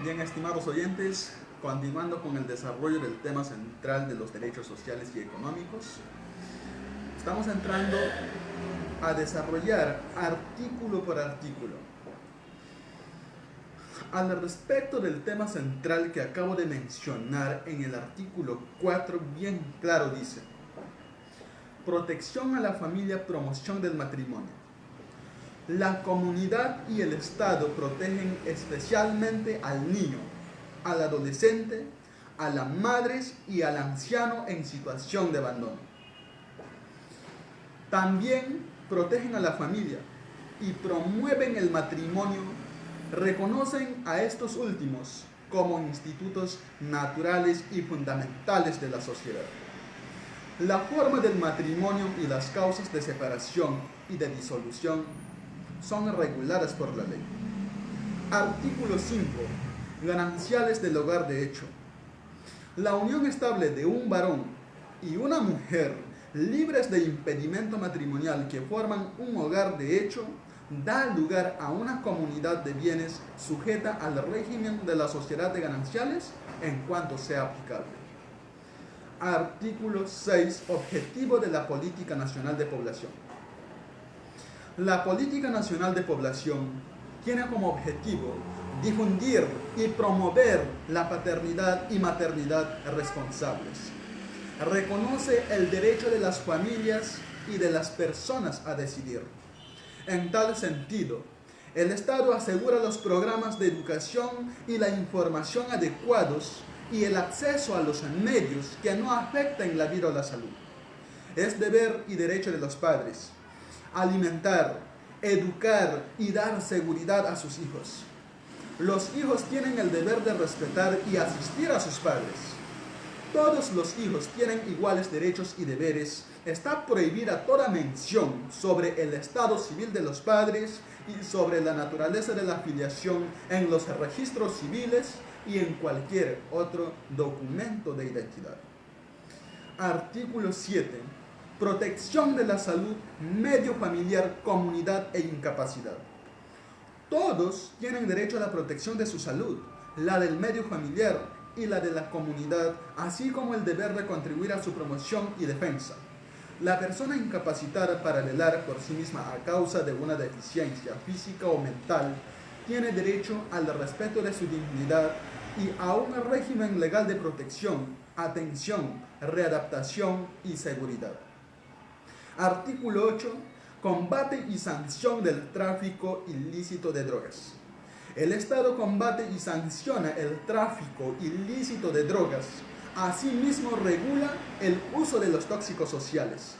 Bien, estimados oyentes, continuando con el desarrollo del tema central de los derechos sociales y económicos, estamos entrando a desarrollar artículo por artículo. Al respecto del tema central que acabo de mencionar en el artículo 4, bien claro dice: protección a la familia, promoción del matrimonio. La comunidad y el Estado protegen especialmente al niño, al adolescente, a las madres y al anciano en situación de abandono. También protegen a la familia y promueven el matrimonio, reconocen a estos últimos como institutos naturales y fundamentales de la sociedad. La forma del matrimonio y las causas de separación y de disolución son reguladas por la ley. Artículo 5. Gananciales del hogar de hecho. La unión estable de un varón y una mujer libres de impedimento matrimonial que forman un hogar de hecho da lugar a una comunidad de bienes sujeta al régimen de la sociedad de gananciales en cuanto sea aplicable. Artículo 6. Objetivo de la Política Nacional de Población. La Política Nacional de Población tiene como objetivo difundir y promover la paternidad y maternidad responsables. Reconoce el derecho de las familias y de las personas a decidir. En tal sentido, el Estado asegura los programas de educación y la información adecuados y el acceso a los medios que no afecten la vida o la salud. Es deber y derecho de los padres alimentar, educar y dar seguridad a sus hijos. Los hijos tienen el deber de respetar y asistir a sus padres. Todos los hijos tienen iguales derechos y deberes. Está prohibida toda mención sobre el estado civil de los padres y sobre la naturaleza de la filiación en los registros civiles y en cualquier otro documento de identidad. Artículo 7. Protección de la salud, medio familiar, comunidad e incapacidad. Todos tienen derecho a la protección de su salud, la del medio familiar y la de la comunidad, así como el deber de contribuir a su promoción y defensa. La persona incapacitada para velar por sí misma a causa de una deficiencia física o mental tiene derecho al respeto de su dignidad y a un régimen legal de protección, atención, readaptación y seguridad. Artículo 8. Combate y sanción del tráfico ilícito de drogas. El Estado combate y sanciona el tráfico ilícito de drogas. Asimismo, regula el uso de los tóxicos sociales.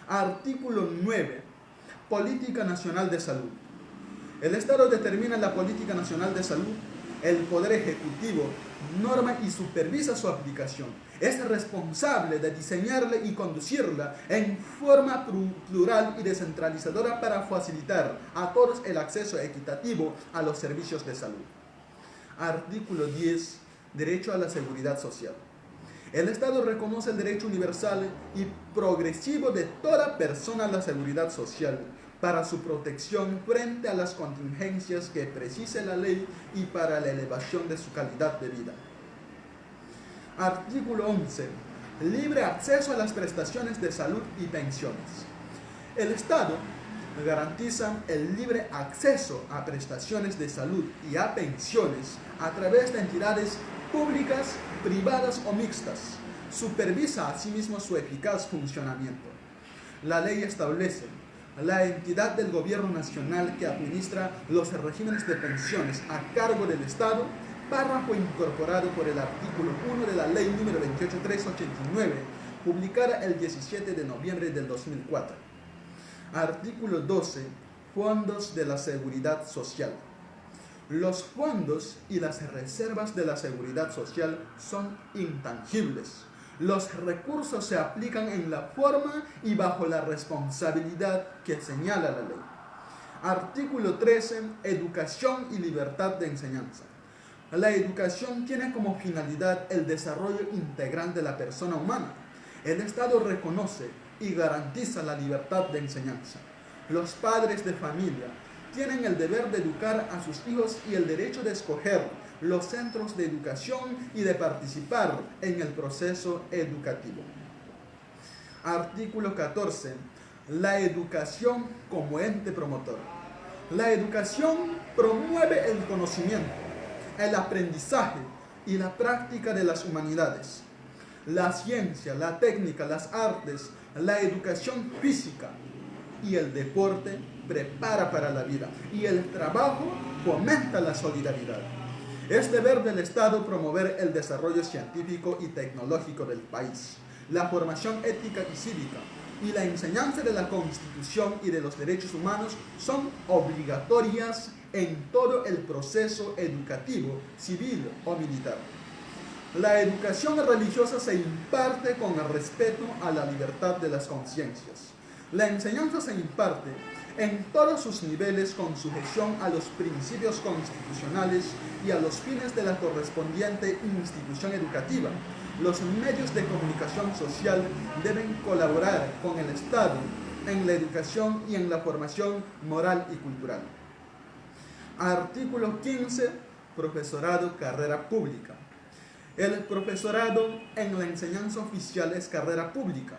Artículo 9. Política Nacional de Salud. El Estado determina la Política Nacional de Salud. El Poder Ejecutivo norma y supervisa su aplicación. Es responsable de diseñarla y conducirla en forma plural y descentralizadora para facilitar a todos el acceso equitativo a los servicios de salud. Artículo 10. Derecho a la seguridad social. El Estado reconoce el derecho universal y progresivo de toda persona a la seguridad social para su protección frente a las contingencias que precise la ley y para la elevación de su calidad de vida. Artículo 11. Libre acceso a las prestaciones de salud y pensiones. El Estado garantiza el libre acceso a prestaciones de salud y a pensiones a través de entidades públicas, privadas o mixtas. Supervisa asimismo su eficaz funcionamiento. La ley establece la entidad del gobierno nacional que administra los regímenes de pensiones a cargo del Estado, párrafo incorporado por el artículo 1 de la ley número 28389, publicada el 17 de noviembre del 2004. Artículo 12. Fondos de la seguridad social. Los fondos y las reservas de la seguridad social son intangibles. Los recursos se aplican en la forma y bajo la responsabilidad que señala la ley. Artículo 13. Educación y libertad de enseñanza. La educación tiene como finalidad el desarrollo integral de la persona humana. El Estado reconoce y garantiza la libertad de enseñanza. Los padres de familia tienen el deber de educar a sus hijos y el derecho de escoger los centros de educación y de participar en el proceso educativo. Artículo 14. La educación como ente promotor. La educación promueve el conocimiento, el aprendizaje y la práctica de las humanidades. La ciencia, la técnica, las artes, la educación física y el deporte prepara para la vida, y el trabajo fomenta la solidaridad. Es deber del Estado promover el desarrollo científico y tecnológico del país, la formación ética y cívica, y la enseñanza de la Constitución y de los derechos humanos son obligatorias en todo el proceso educativo, civil o militar. La educación religiosa se imparte con el respeto a la libertad de las conciencias. La enseñanza se imparte en todos sus niveles con sujeción a los principios constitucionales y a los fines de la correspondiente institución educativa. Los medios de comunicación social deben colaborar con el Estado en la educación y en la formación moral y cultural. Artículo 15. Profesorado, carrera pública. El profesorado en la enseñanza oficial es carrera pública.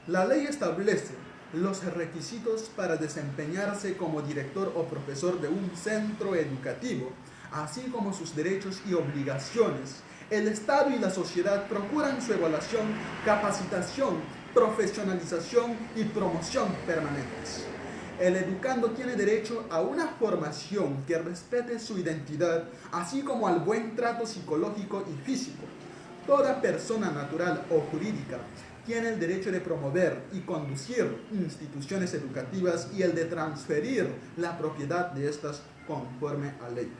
La ley establece los requisitos para desempeñarse como director o profesor de un centro educativo, así como sus derechos y obligaciones. El Estado y la sociedad procuran su evaluación, capacitación, profesionalización y promoción permanentes. El educando tiene derecho a una formación que respete su identidad, así como al buen trato psicológico y físico. Toda persona natural o jurídica tiene el derecho de promover y conducir instituciones educativas y el de transferir la propiedad de estas conforme a ley.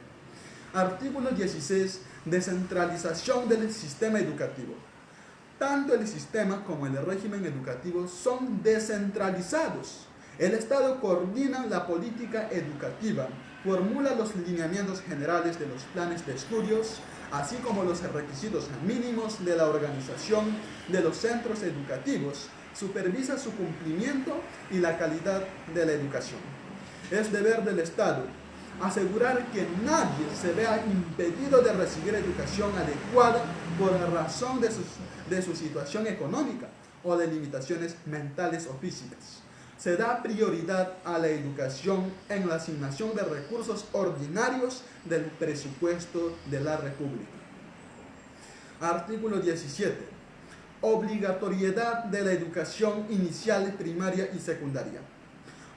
Artículo 16. Descentralización del sistema educativo. Tanto el sistema como el régimen educativo son descentralizados. El Estado coordina la política educativa, formula los lineamientos generales de los planes de estudios, así como los requisitos mínimos de la organización de los centros educativos, supervisa su cumplimiento y la calidad de la educación. Es deber del Estado asegurar que nadie se vea impedido de recibir educación adecuada por razón de su situación económica o de limitaciones mentales o físicas. Se da prioridad a la educación en la asignación de recursos ordinarios del presupuesto de la República. Artículo 17. Obligatoriedad de la educación inicial, primaria y secundaria.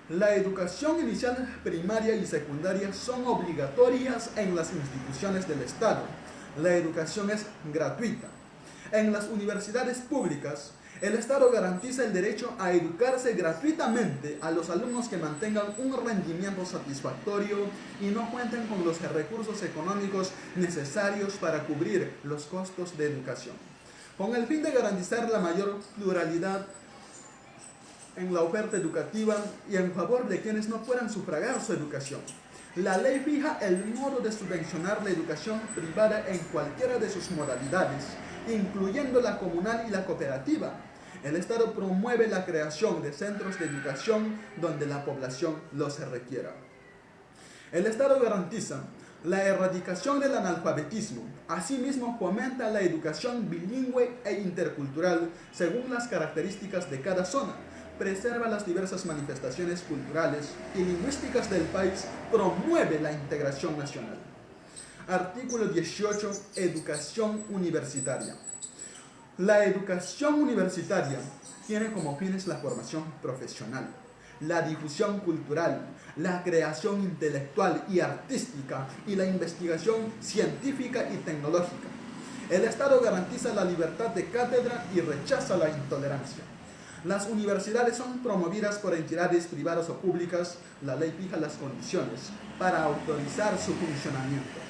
La educación inicial, primaria y secundaria son obligatorias en las instituciones del Estado. La educación es gratuita. En las universidades públicas, el Estado garantiza el derecho a educarse gratuitamente a los alumnos que mantengan un rendimiento satisfactorio y no cuenten con los recursos económicos necesarios para cubrir los costos de educación. Con el fin de garantizar la mayor pluralidad en la oferta educativa y en favor de quienes no puedan sufragar su educación, la ley fija el modo de subvencionar la educación privada en cualquiera de sus modalidades, incluyendo la comunal y la cooperativa. El Estado promueve la creación de centros de educación donde la población los requiera. El Estado garantiza la erradicación del analfabetismo. Asimismo, fomenta la educación bilingüe e intercultural según las características de cada zona. Preserva las diversas manifestaciones culturales y lingüísticas del país. Promueve la integración nacional. Artículo 18. Educación universitaria. La educación universitaria tiene como fines la formación profesional, la difusión cultural, la creación intelectual y artística y la investigación científica y tecnológica. El Estado garantiza la libertad de cátedra y rechaza la intolerancia. Las universidades son promovidas por entidades privadas o públicas. La ley fija las condiciones para autorizar su funcionamiento.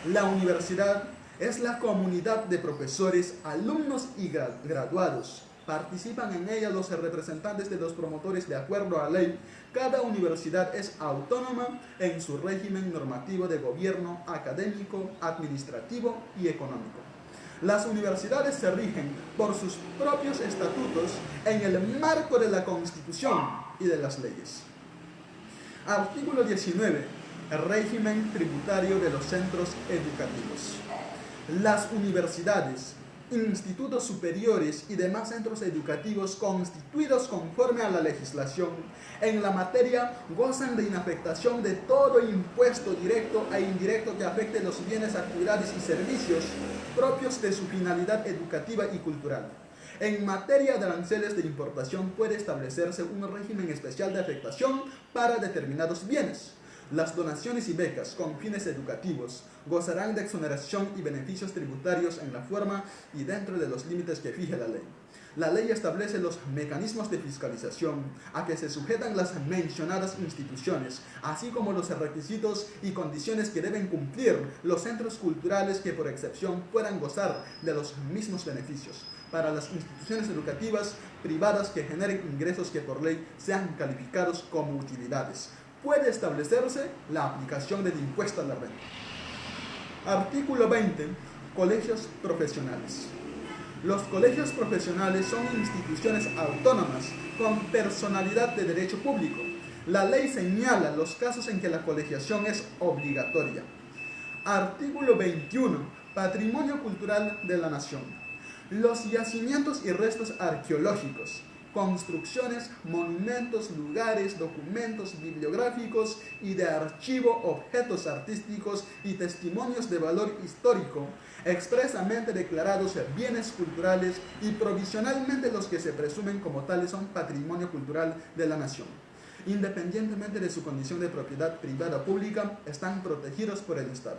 La universidad es la comunidad de profesores, alumnos y graduados. Participan en ella los representantes de los promotores de acuerdo a la ley. Cada universidad es autónoma en su régimen normativo de gobierno académico, administrativo y económico. Las universidades se rigen por sus propios estatutos en el marco de la Constitución y de las leyes. Artículo 19. El régimen tributario de los centros educativos. Las universidades, institutos superiores y demás centros educativos constituidos conforme a la legislación en la materia gozan de inafectación de todo impuesto directo e indirecto que afecte los bienes, actividades y servicios propios de su finalidad educativa y cultural. En materia de aranceles de importación puede establecerse un régimen especial de afectación para determinados bienes. Las donaciones y becas con fines educativos gozarán de exoneración y beneficios tributarios en la forma y dentro de los límites que fije la ley. La ley establece los mecanismos de fiscalización a que se sujetan las mencionadas instituciones, así como los requisitos y condiciones que deben cumplir los centros culturales que por excepción puedan gozar de los mismos beneficios. Para las instituciones educativas privadas que generen ingresos que por ley sean calificados como utilidades, puede establecerse la aplicación del impuesto a la renta. Artículo 20. Colegios profesionales. Los colegios profesionales son instituciones autónomas con personalidad de derecho público. La ley señala los casos en que la colegiación es obligatoria. Artículo 21. Patrimonio cultural de la nación. Los yacimientos y restos arqueológicos, construcciones, monumentos, lugares, documentos bibliográficos y de archivo, objetos artísticos y testimonios de valor histórico, expresamente declarados bienes culturales y provisionalmente los que se presumen como tales son patrimonio cultural de la nación. Independientemente de su condición de propiedad privada o pública, están protegidos por el Estado.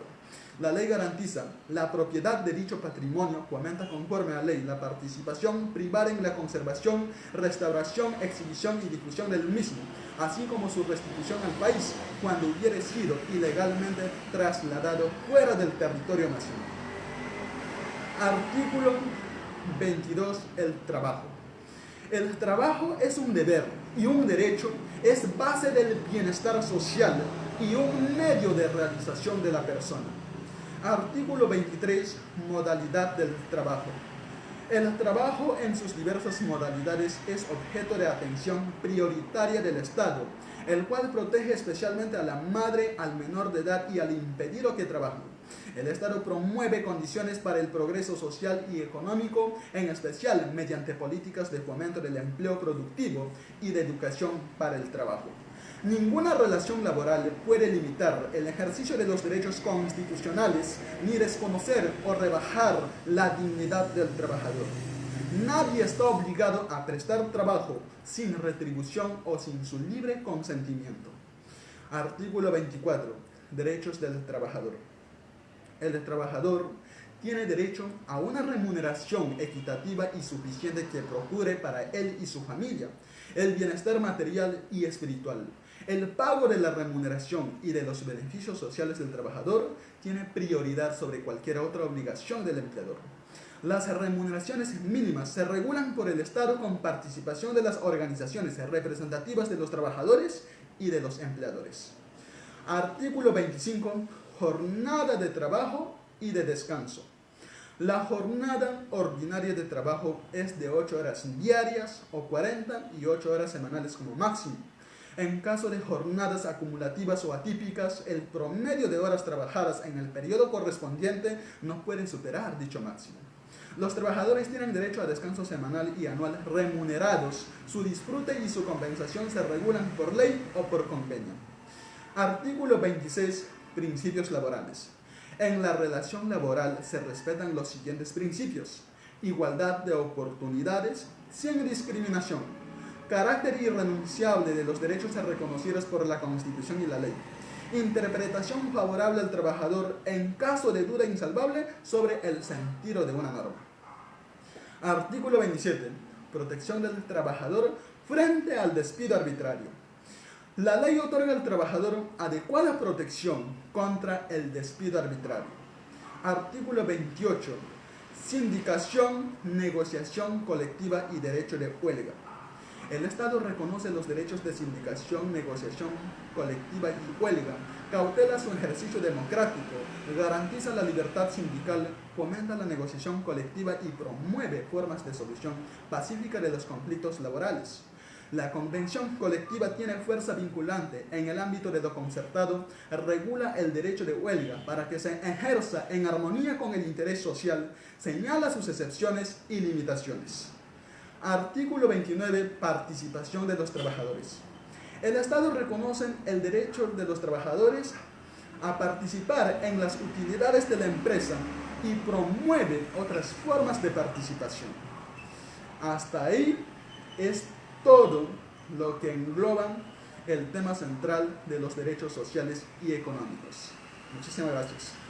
La ley garantiza la propiedad de dicho patrimonio, fomenta conforme a ley la participación privada en la conservación, restauración, exhibición y difusión del mismo, así como su restitución al país cuando hubiere sido ilegalmente trasladado fuera del territorio nacional. Artículo 22. El trabajo. El trabajo es un deber y un derecho, es base del bienestar social y un medio de realización de la persona. Artículo 23. Modalidad del trabajo. El trabajo en sus diversas modalidades es objeto de atención prioritaria del Estado, el cual protege especialmente a la madre, al menor de edad y al impedido que trabaje. El Estado promueve condiciones para el progreso social y económico, en especial mediante políticas de fomento del empleo productivo y de educación para el trabajo. Ninguna relación laboral puede limitar el ejercicio de los derechos constitucionales ni desconocer o rebajar la dignidad del trabajador. Nadie está obligado a prestar trabajo sin retribución o sin su libre consentimiento. Artículo 24. Derechos del trabajador. El trabajador tiene derecho a una remuneración equitativa y suficiente que procure para él y su familia el bienestar material y espiritual. El pago de la remuneración y de los beneficios sociales del trabajador tiene prioridad sobre cualquier otra obligación del empleador. Las remuneraciones mínimas se regulan por el Estado con participación de las organizaciones representativas de los trabajadores y de los empleadores. Artículo 25. Jornada de trabajo y de descanso. La jornada ordinaria de trabajo es de 8 horas diarias o 40 y 8 horas semanales como máximo. En caso de jornadas acumulativas o atípicas, el promedio de horas trabajadas en el periodo correspondiente no pueden superar dicho máximo. Los trabajadores tienen derecho a descanso semanal y anual remunerados. Su disfrute y su compensación se regulan por ley o por convenio. Artículo 26. Principios laborales. En la relación laboral se respetan los siguientes principios: igualdad de oportunidades, sin discriminación, carácter irrenunciable de los derechos reconocidos por la Constitución y la ley, interpretación favorable al trabajador en caso de duda insalvable sobre el sentido de una norma. Artículo 27. Protección del trabajador frente al despido arbitrario. La ley otorga al trabajador adecuada protección contra el despido arbitrario. Artículo 28. Sindicación, negociación colectiva y derecho de huelga. El Estado reconoce los derechos de sindicación, negociación colectiva y huelga, cautela su ejercicio democrático, garantiza la libertad sindical, fomenta la negociación colectiva y promueve formas de solución pacífica de los conflictos laborales. La convención colectiva tiene fuerza vinculante en el ámbito de lo concertado, regula el derecho de huelga para que se ejerza en armonía con el interés social, señala sus excepciones y limitaciones. Artículo 29. Participación de los trabajadores. El Estado reconoce el derecho de los trabajadores a participar en las utilidades de la empresa y promueve otras formas de participación. Hasta ahí es todo lo que engloban el tema central de los derechos sociales y económicos. Muchísimas gracias.